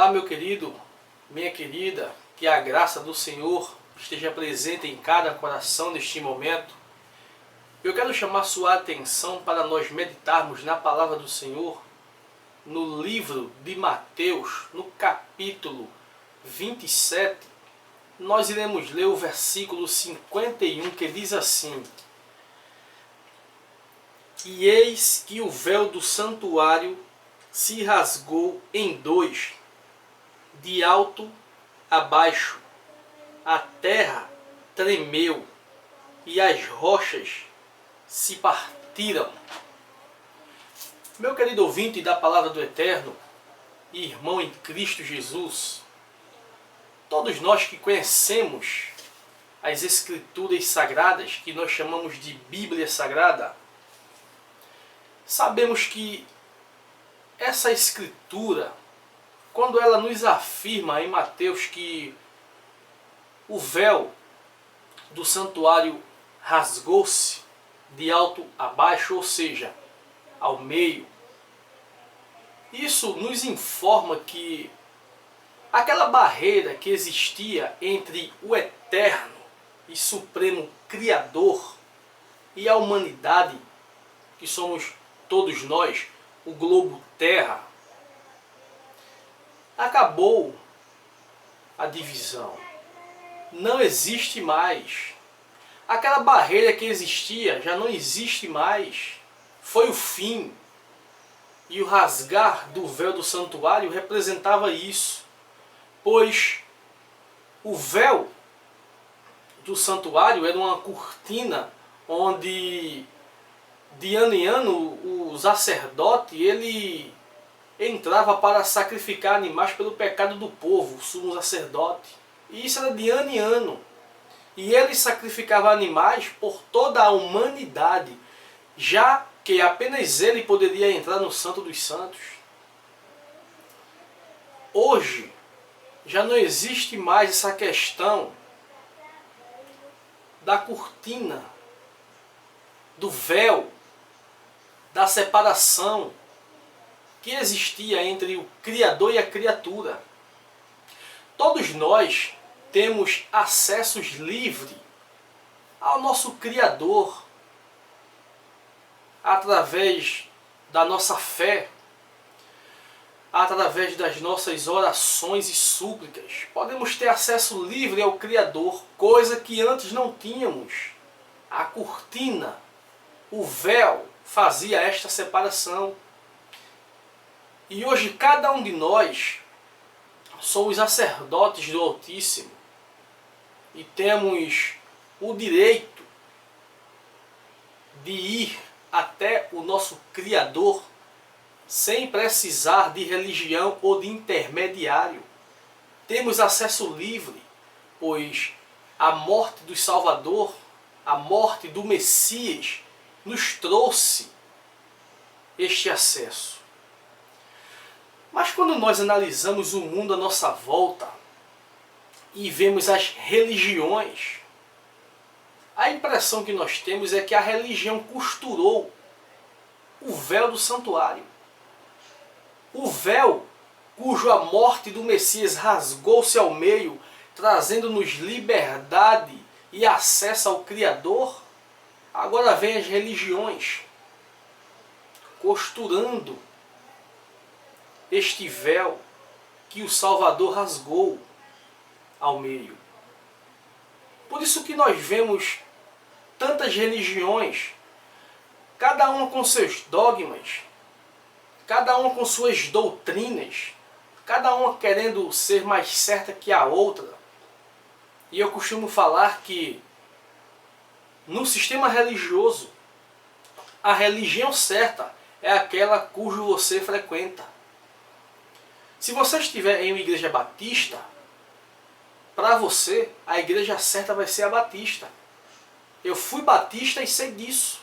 Olá, meu querido, minha querida, que a graça do Senhor esteja presente em cada coração neste momento. Eu quero chamar sua atenção para nós meditarmos na palavra do Senhor, no livro de Mateus, no capítulo 27. Nós iremos ler o versículo 51, que diz assim: E eis que o véu do santuário se rasgou em dois, de alto a baixo. A terra tremeu e as rochas se partiram. Meu querido ouvinte da Palavra do Eterno, irmão em Cristo Jesus, todos nós que conhecemos as Escrituras Sagradas, que nós chamamos de Bíblia Sagrada, sabemos que essa Escritura, quando ela nos afirma em Mateus que o véu do santuário rasgou-se de alto a baixo, ou seja, ao meio, isso nos informa que aquela barreira que existia entre o eterno e supremo Criador e a humanidade, que somos todos nós, o globo Terra, acabou a divisão. Não existe mais. Aquela barreira que existia já não existe mais. Foi o fim. E o rasgar do véu do santuário representava isso. Pois o véu do santuário era uma cortina onde de ano em ano o sacerdote ele entrava para sacrificar animais pelo pecado do povo, o sumo sacerdote. E isso era de ano em ano. E ele sacrificava animais por toda a humanidade, já que apenas ele poderia entrar no Santo dos Santos. Hoje, já não existe mais essa questão da cortina, do véu, da separação que existia entre o Criador e a criatura. Todos nós temos acessos livres ao nosso Criador através da nossa fé, através das nossas orações e súplicas. Podemos ter acesso livre ao Criador, coisa que antes não tínhamos. A cortina, o véu, fazia esta separação. E hoje cada um de nós somos sacerdotes do Altíssimo e temos o direito de ir até o nosso Criador sem precisar de religião ou de intermediário. Temos acesso livre, pois a morte do Salvador, a morte do Messias, nos trouxe este acesso. Mas quando nós analisamos o mundo à nossa volta e vemos as religiões, a impressão que nós temos é que a religião costurou o véu do santuário. O véu cuja morte do Messias rasgou-se ao meio, trazendo-nos liberdade e acesso ao Criador. Agora vem as religiões costurando este véu que o Salvador rasgou ao meio. Por isso que nós vemos tantas religiões, cada uma com seus dogmas, cada uma com suas doutrinas, cada uma querendo ser mais certa que a outra. E eu costumo falar que no sistema religioso, a religião certa é aquela cujo você frequenta. Se você estiver em uma igreja batista, para você, a igreja certa vai ser a batista. Eu fui batista e sei disso.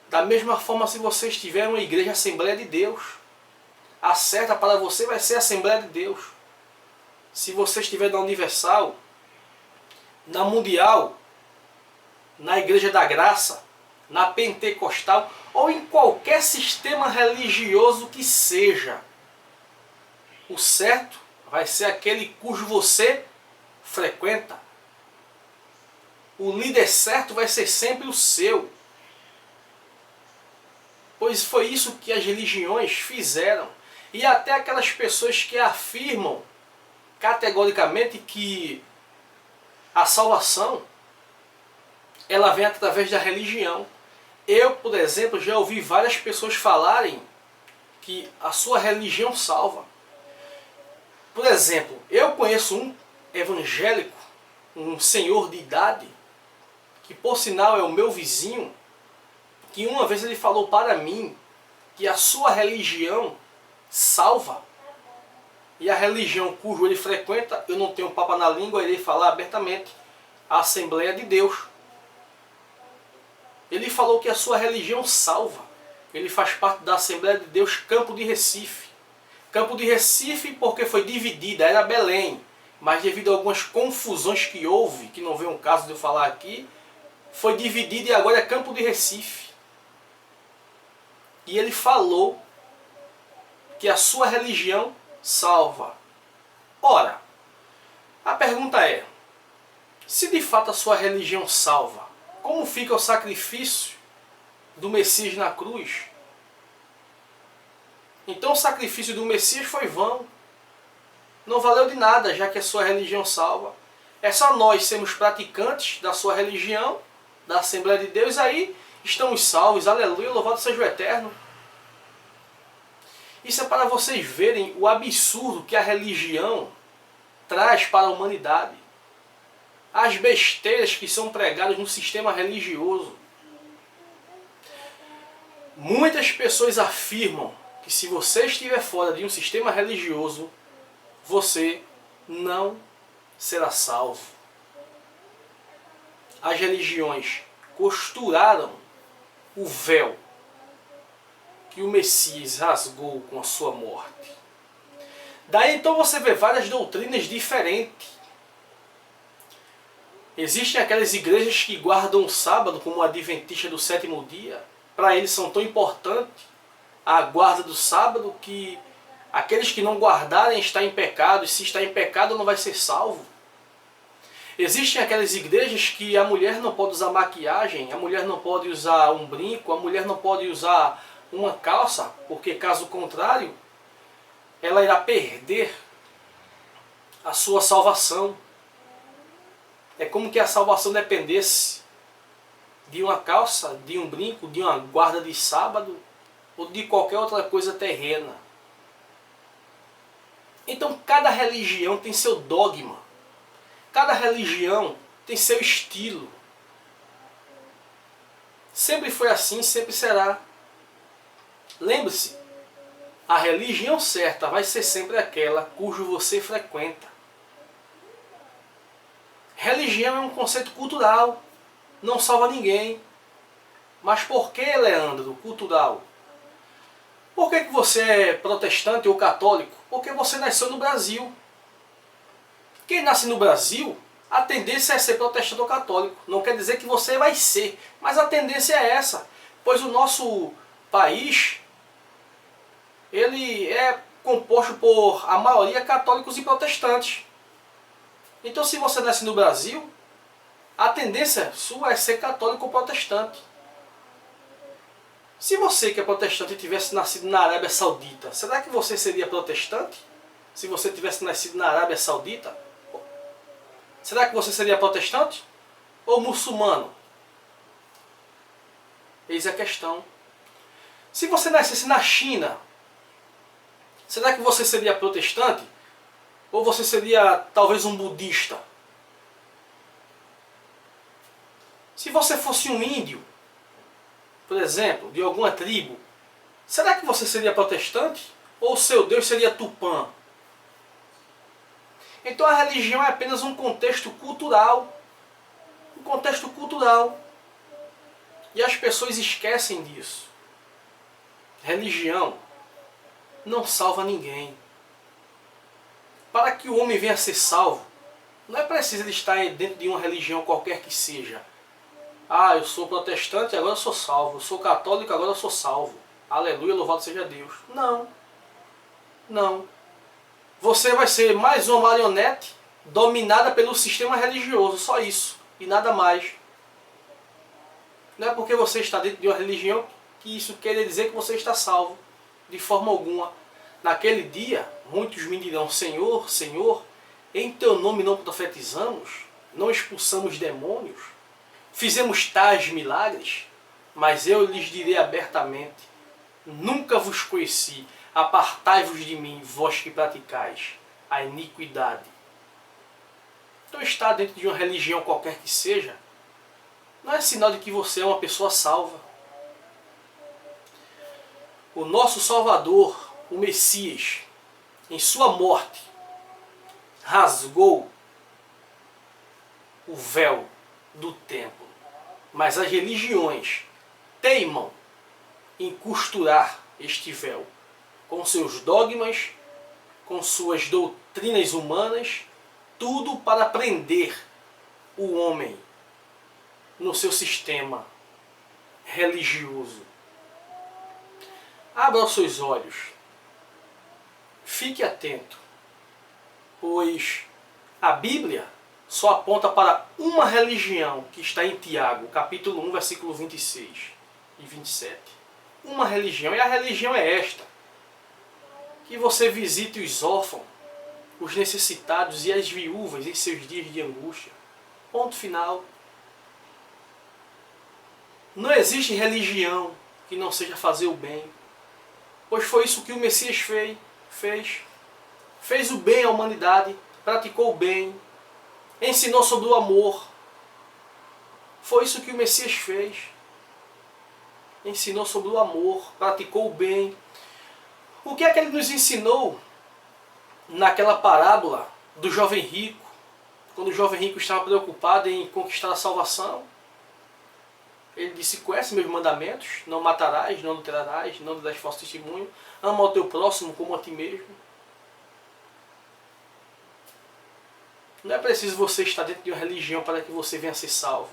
Da mesma forma, se você estiver em uma igreja Assembleia de Deus, a certa para você vai ser a Assembleia de Deus. Se você estiver na Universal, na Mundial, na Igreja da Graça, na Pentecostal ou em qualquer sistema religioso que seja, O certo vai ser aquele cujo você frequenta. O líder certo vai ser sempre o seu. Pois foi isso que as religiões fizeram. E até aquelas pessoas que afirmam categoricamente que a salvação ela vem através da religião. Eu, por exemplo, já ouvi várias pessoas falarem que a sua religião salva. Por exemplo, eu conheço um evangélico, um senhor de idade, que por sinal é o meu vizinho, que uma vez ele falou para mim que a sua religião salva. E a religião cujo ele frequenta, eu não tenho papo na língua, irei falar abertamente, a Assembleia de Deus. Ele falou que a sua religião salva. Ele faz parte da Assembleia de Deus Campo de Recife. Campo de Recife porque foi dividida, era Belém. Mas devido a algumas confusões que houve, que não veio um caso de eu falar aqui, foi dividida e agora é Campo de Recife. E ele falou que a sua religião salva. Ora, a pergunta é, se de fato a sua religião salva, como fica o sacrifício do Messias na cruz? Então o sacrifício do Messias foi vão. Não valeu de nada, já que a sua religião salva. É só nós sermos praticantes da sua religião, da Assembleia de Deus, aí estamos salvos, aleluia, louvado seja o Eterno. Isso é para vocês verem o absurdo que a religião traz para a humanidade. As besteiras que são pregadas no sistema religioso. Muitas pessoas afirmam que se você estiver fora de um sistema religioso, você não será salvo. As religiões costuraram o véu que o Messias rasgou com a sua morte. Daí então você vê várias doutrinas diferentes. Existem aquelas igrejas que guardam o sábado como adventista do sétimo dia. Para eles são tão importantes a guarda do sábado que aqueles que não guardarem estão em pecado, e se está em pecado não vai ser salvo. Existem aquelas igrejas que a mulher não pode usar maquiagem, a mulher não pode usar um brinco, a mulher não pode usar uma calça, porque caso contrário, ela irá perder a sua salvação. É como que a salvação dependesse de uma calça, de um brinco, de uma guarda de sábado, ou de qualquer outra coisa terrena. Então cada religião tem seu dogma. Cada religião tem seu estilo. Sempre foi assim, sempre será. Lembre-se, a religião certa vai ser sempre aquela cujo você frequenta. Religião é um conceito cultural, não salva ninguém. Mas por que, Leandro, cultural? Por que você é protestante ou católico? Porque você nasceu no Brasil. Quem nasce no Brasil, a tendência é ser protestante ou católico. Não quer dizer que você vai ser, mas a tendência é essa. Pois o nosso país, ele é composto por a maioria católicos e protestantes. Então se você nasce no Brasil, a tendência sua é ser católico ou protestante. Se você que é protestante tivesse nascido na Arábia Saudita, será que você seria protestante? Se você tivesse nascido na Arábia Saudita? Será que você seria protestante? Ou muçulmano? Eis a questão. Se você nascesse na China, será que você seria protestante? Ou você seria talvez um budista? Se você fosse um índio, por exemplo, de alguma tribo, será que você seria protestante? Ou seu Deus seria Tupã? Então a religião é apenas um contexto cultural. Um contexto cultural. E as pessoas esquecem disso. Religião não salva ninguém. Para que o homem venha a ser salvo, não é preciso ele estar dentro de uma religião qualquer que seja. Ah, eu sou protestante, agora eu sou salvo. Eu sou católico, agora eu sou salvo. Aleluia, louvado seja Deus. Não. Não. você vai ser mais uma marionete dominada pelo sistema religioso, só isso, e nada mais. Não é porque você está dentro de uma religião que isso quer dizer que você está salvo, de forma alguma. Naquele dia, muitos me dirão, Senhor, Senhor, em teu nome não profetizamos, não expulsamos demônios, fizemos tais milagres, mas eu lhes direi abertamente, nunca vos conheci, apartai-vos de mim, vós que praticais a iniquidade. Então estar dentro de uma religião qualquer que seja, não é sinal de que você é uma pessoa salva. O nosso Salvador, o Messias, em sua morte, rasgou o véu do templo. Mas as religiões teimam em costurar este véu com seus dogmas, com suas doutrinas humanas, tudo para prender o homem no seu sistema religioso. Abra os seus olhos, fique atento, pois a Bíblia só aponta para uma religião que está em Tiago, capítulo 1, versículo 26 e 27. Uma religião, e a religião é esta: que você visite os órfãos, os necessitados e as viúvas em seus dias de angústia. Ponto final. Não existe religião que não seja fazer o bem, pois foi isso que o Messias fez. Fez o bem à humanidade, praticou o bem, ensinou sobre o amor. Foi isso que o Messias fez. Ensinou sobre o amor, praticou o bem. O que é que ele nos ensinou naquela parábola do jovem rico, quando o jovem rico estava preocupado em conquistar a salvação? Ele disse: conhece meus mandamentos, não matarás, não adulterarás, não darás falso testemunho, ama o teu próximo como a ti mesmo. Não é preciso você estar dentro de uma religião para que você venha ser salvo.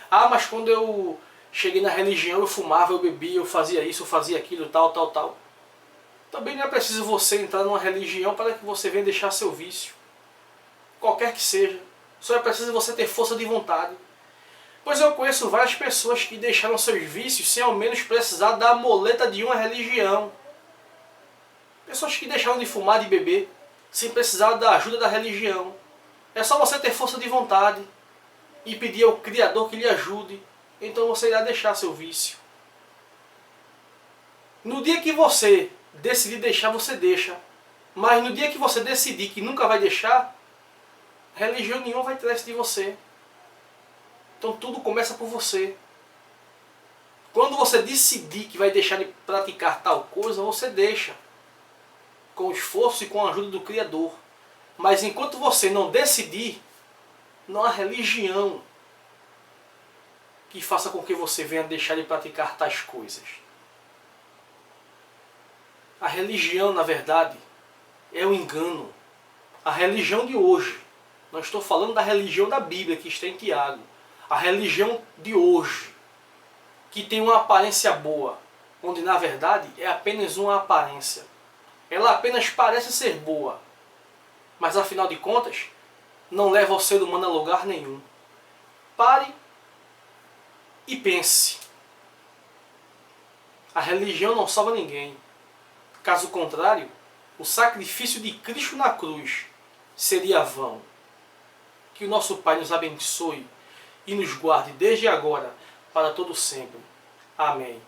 Ah, mas quando eu cheguei na religião eu fumava, eu bebia, eu fazia isso, eu fazia aquilo, tal. Também não é preciso você entrar numa religião para que você venha deixar seu vício. Qualquer que seja. Só é preciso você ter força de vontade. Pois eu conheço várias pessoas que deixaram seus vícios sem ao menos precisar da moleta de uma religião. Pessoas que deixaram de fumar, de beber, sem precisar da ajuda da religião. É só você ter força de vontade e pedir ao Criador que lhe ajude. Então você irá deixar seu vício. No dia que você decidir deixar, você deixa. Mas no dia que você decidir que nunca vai deixar, religião nenhuma vai tirar isso de você. Então tudo começa por você. Quando você decidir que vai deixar de praticar tal coisa, você deixa. Com esforço e com a ajuda do Criador. Mas enquanto você não decidir, não há religião que faça com que você venha deixar de praticar tais coisas. A religião, na verdade, é o engano. A religião de hoje, não estou falando da religião da Bíblia que está em Tiago. A religião de hoje, que tem uma aparência boa, onde na verdade é apenas uma aparência. Ela apenas parece ser boa, mas afinal de contas, não leva o ser humano a lugar nenhum. Pare e pense. A religião não salva ninguém. Caso contrário, o sacrifício de Cristo na cruz seria vão. Que o nosso Pai nos abençoe e nos guarde desde agora para todo sempre. Amém.